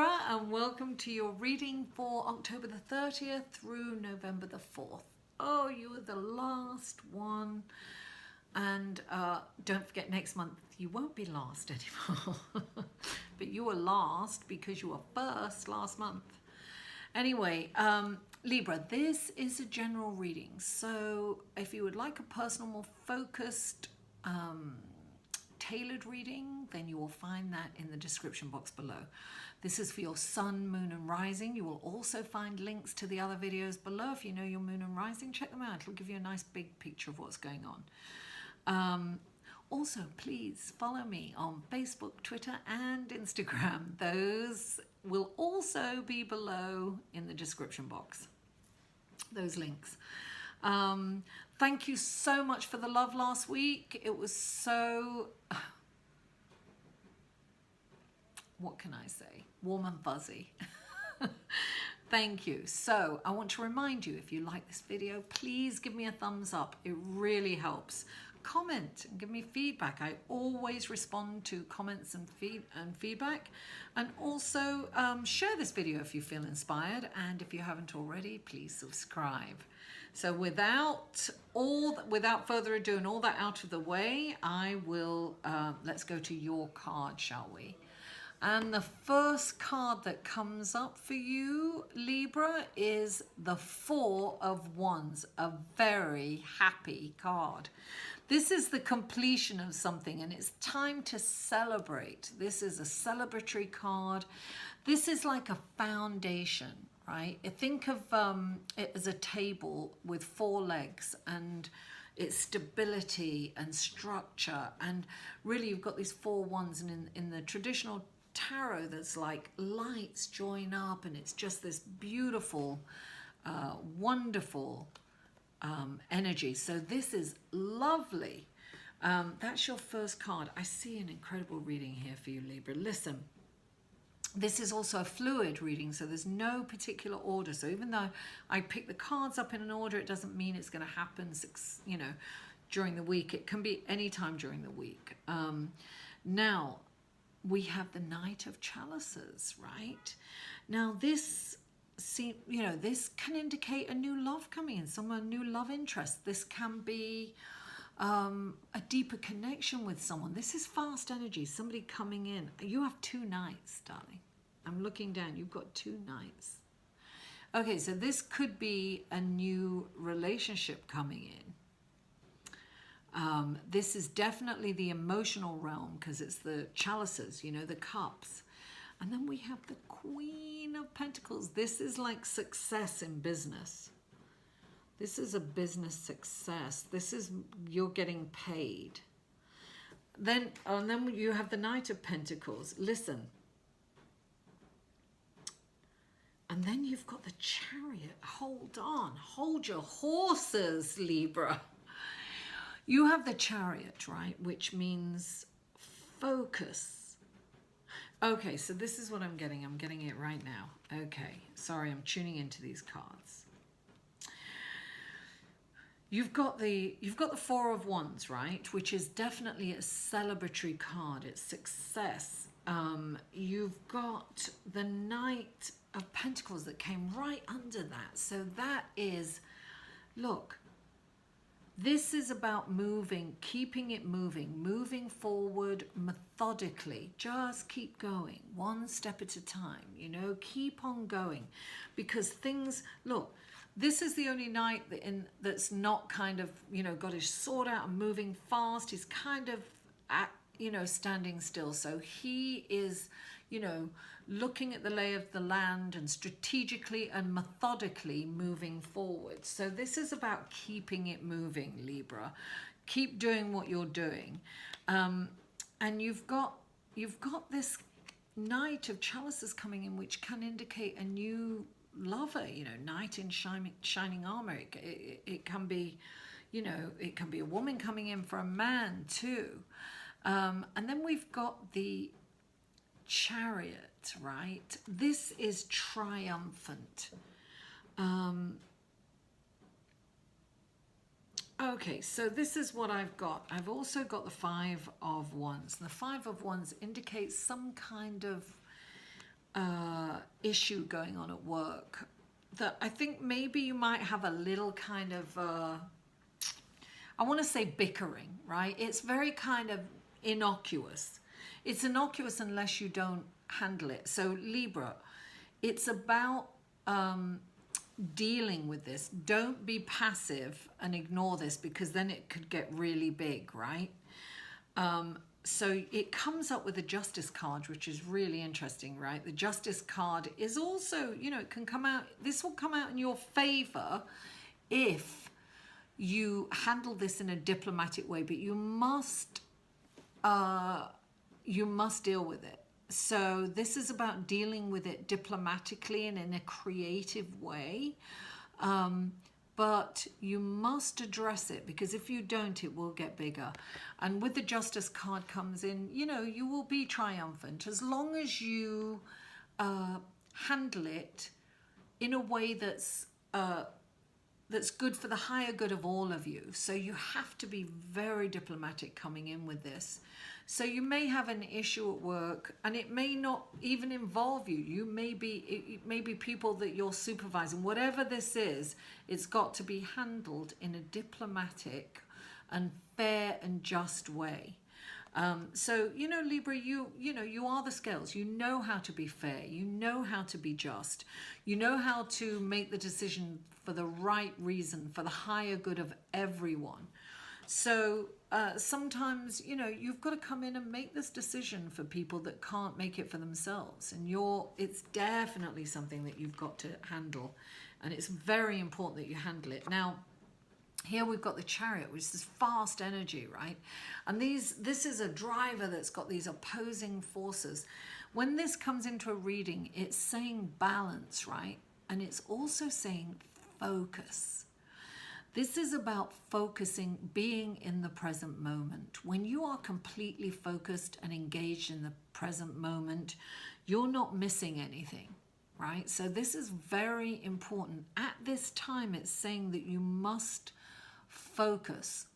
Libra, and welcome to your reading for October the 30th through November the 4th. Oh, you are the last one. And don't forget, next month you won't be last anymore. But you were last because you were first last month. Anyway, Libra, this is a general reading. So if you would like a personal, more focused, tailored reading, then you will find that in the description box below. This is for your sun, moon and rising. You will also find links to the other videos below. If you know your moon and rising, check them out. It'll give you a nice big picture of what's going on. Also, please follow me on Facebook, Twitter and Instagram. Those will also be below in the description box, those links. Thank you so much for the love last week. It was so, what can I say? Warm and fuzzy. Thank you. So I want to remind you, if you like this video, please give me a thumbs up. It really helps. Comment and give me feedback. I always respond to comments and feedback. And also share this video if you feel inspired. And if you haven't already, please subscribe. So without further ado and all that out of the way, I will, let's go to your card, shall we? And the first card that comes up for you, Libra, is the Four of Wands, a very happy card. This is the completion of something and it's time to celebrate. This is a celebratory card. This is like a foundation, right? Think of it as a table with four legs and its stability and structure. And really you've got these four wands, and in the traditional tarot there's like lights join up and it's just this beautiful, wonderful energy. So this is lovely. That's your first card. I see an incredible reading here for you, Libra. Listen, this is also a fluid reading, so there's no particular order. So even though I pick the cards up in an order, it doesn't mean it's going to happen, during the week. It can be any time during the week. Now we have the Knight of Chalices, right? Now this this can indicate a new love coming in, a new love interest. This can be a deeper connection with someone. This is fast energy, somebody coming in. You have two knights, darling. I'm looking down, you've got two knights. Okay, so this could be a new relationship coming in. This is definitely the emotional realm because it's the chalices, the cups. And then we have the Queen of Pentacles. This is like success in business. This is a business success. This is you're getting paid. And then you have the Knight of Pentacles. Listen. And then you've got the Chariot. Hold on. Hold your horses, Libra. You have the Chariot, right? Which means focus. Okay, so this is what I'm getting. I'm getting it right now. Okay, sorry, I'm tuning into these cards. You've got the Four of Wands, right? Which is definitely a celebratory card. It's success. You've got the Knight of Pentacles that came right under that. So that is, look, this is about moving, keeping it moving forward methodically. Just keep going, one step at a time, keep on going. Because things, look, this is the only knight that's not kind of, got his sword out and moving fast. He's kind of, standing still. So he is, looking at the lay of the land and strategically and methodically moving forward. So this is about keeping it moving, Libra. Keep doing what you're doing. And you've got this Knight of Chalices coming in, which can indicate a new lover, knight in shining armor. It can be, it can be a woman coming in for a man too. And then we've got the Chariot, right? This is triumphant. Okay, so this is what I've got. I've also got the Five of Wands. The Five of Wands indicates some kind of issue going on at work that I think maybe you might have a little kind of, I want to say bickering, right? It's very kind of innocuous. It's innocuous unless you don't handle it. So Libra, it's about dealing with this. Don't be passive and ignore this, because then it could get really big, right? So it comes up with the Justice card, which is really interesting, right? The Justice card is also, you know, it can come out, this will come out in your favor if you handle this in a diplomatic way, but you must deal with it. So this is about dealing with it diplomatically and in a creative way. But you must address it, because if you don't, it will get bigger. And with the Justice card comes in, you know, you will be triumphant as long as you handle it in a way that's good for the higher good of all of you. So you have to be very diplomatic coming in with this. So you may have an issue at work, and it may not even involve you. It may be people that you're supervising. Whatever this is, it's got to be handled in a diplomatic and fair and just way. So, you know, Libra, you are the scales. You know how to be fair. You know how to be just. You know how to make the decision for the right reason, for the higher good of everyone. So sometimes, you know, you've got to come in and make this decision for people that can't make it for themselves. And it's definitely something that you've got to handle. And it's very important that you handle it. Now, here we've got the Chariot, which is fast energy, right? And this is a driver that's got these opposing forces. When this comes into a reading, it's saying balance, right? And it's also saying focus. This is about focusing, being in the present moment. When you are completely focused and engaged in the present moment, you're not missing anything, right? So this is very important. At this time, it's saying that you must focus.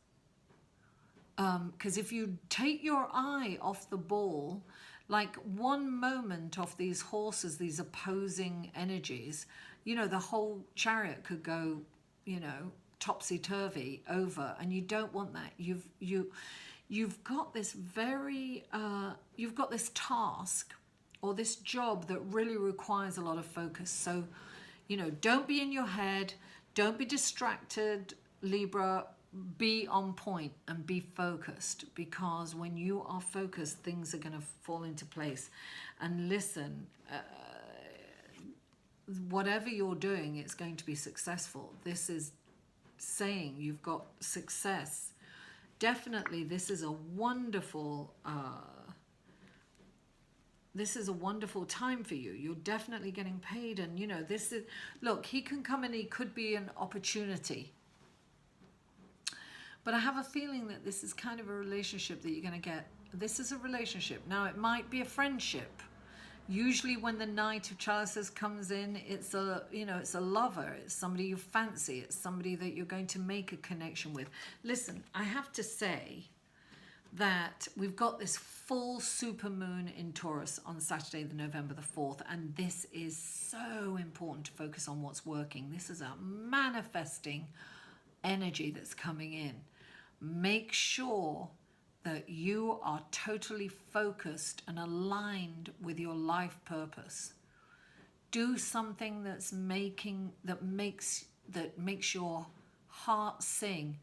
Because if you take your eye off the ball, like one moment off these horses, these opposing energies, you know, the whole chariot could go, you know, topsy-turvy over, and you don't want that. You've got this you've got this task or this job that really requires a lot of focus. So, you know, don't be in your head, don't be distracted, Libra. Be on point and be focused, because when you are focused, things are going to fall into place. And listen, whatever you're doing, it's going to be successful. This is saying you've got success. Definitely, this is a wonderful time for you. You're definitely getting paid, and you know, this is, look, he can come and he could be an opportunity. But I have a feeling that this is kind of a relationship that you're going to get. This is a relationship. Now, it might be a friendship. Usually when the Knight of Chalices comes in, it's a lover. It's somebody you fancy. It's somebody that you're going to make a connection with. Listen, I have to say that we've got this full supermoon in Taurus on Saturday, the November the 4th, and this is so important to focus on what's working. This is a manifesting energy that's coming in. Make sure that you are totally focused and aligned with your life purpose. Do something that makes your heart sing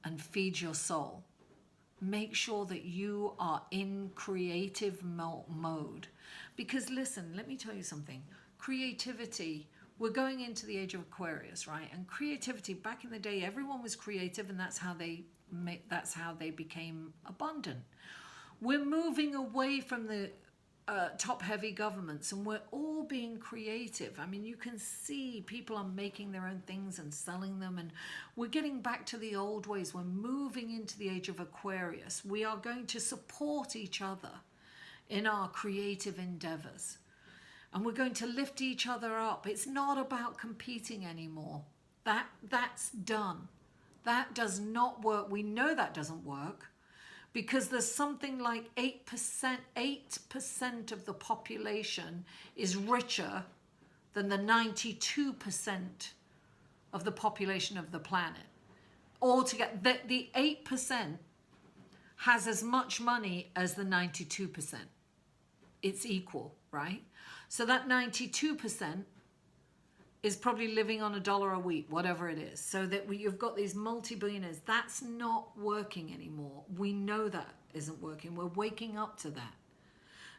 and feeds your soul. Make sure that you are in creative mode. Because listen, let me tell you something. Creativity, we're going into the age of Aquarius, right? And creativity, back in the day, everyone was creative, and that's how they became abundant. We're moving away from the top-heavy governments, and we're all being creative. I mean, you can see people are making their own things and selling them, and we're getting back to the old ways. We're moving into the age of Aquarius. We are going to support each other in our creative endeavors. And we're going to lift each other up. It's not about competing anymore. That's done. That does not work. We know that doesn't work. because there's something like 8% of the population is richer than the 92% of the population of the planet. Altogether, the 8% has as much money as the 92%. It's equal, right? So that 92% is probably living on $1 a week, whatever it is. So that you've got these multi-billionaires. That's not working anymore. We know that isn't working. We're waking up to that.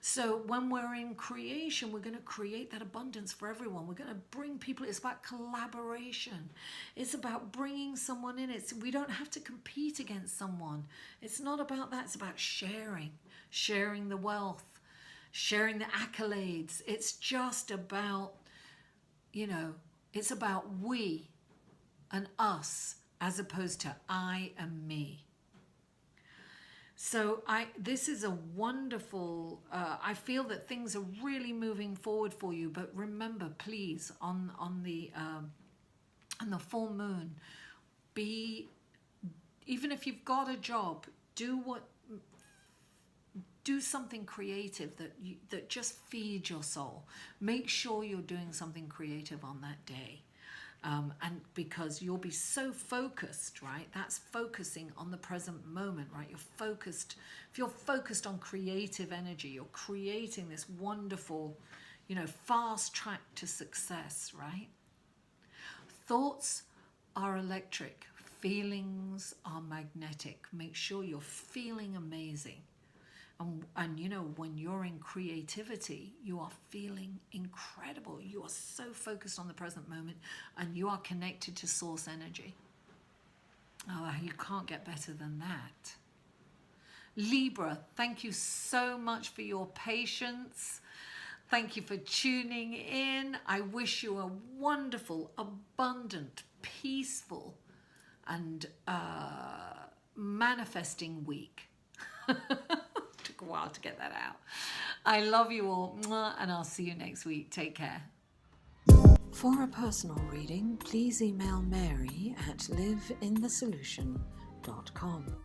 So when we're in creation, we're going to create that abundance for everyone. We're going to bring people. It's about collaboration. It's about bringing someone in. We don't have to compete against someone. It's not about that. It's about sharing the wealth, sharing the accolades. It's just about, it's about we and us as opposed to I and me. So this is a wonderful, I feel that things are really moving forward for you, but remember, please, on the full moon, even if you've got a job, do something creative that just feeds your soul. Make sure you're doing something creative on that day. And because you'll be so focused, right? That's focusing on the present moment, right? You're focused. If you're focused on creative energy, you're creating this wonderful, fast track to success, right? Thoughts are electric. Feelings are magnetic. Make sure you're feeling amazing. And when you're in creativity, you are feeling incredible. You are so focused on the present moment and you are connected to source energy. Oh, you can't get better than that. Libra, thank you so much for your patience. Thank you for tuning in. I wish you a wonderful, abundant, peaceful, and manifesting week. Took a while to get that out. I love you all, and I'll see you next week. Take care. For a personal reading, please email Mary at liveinthesolution.com.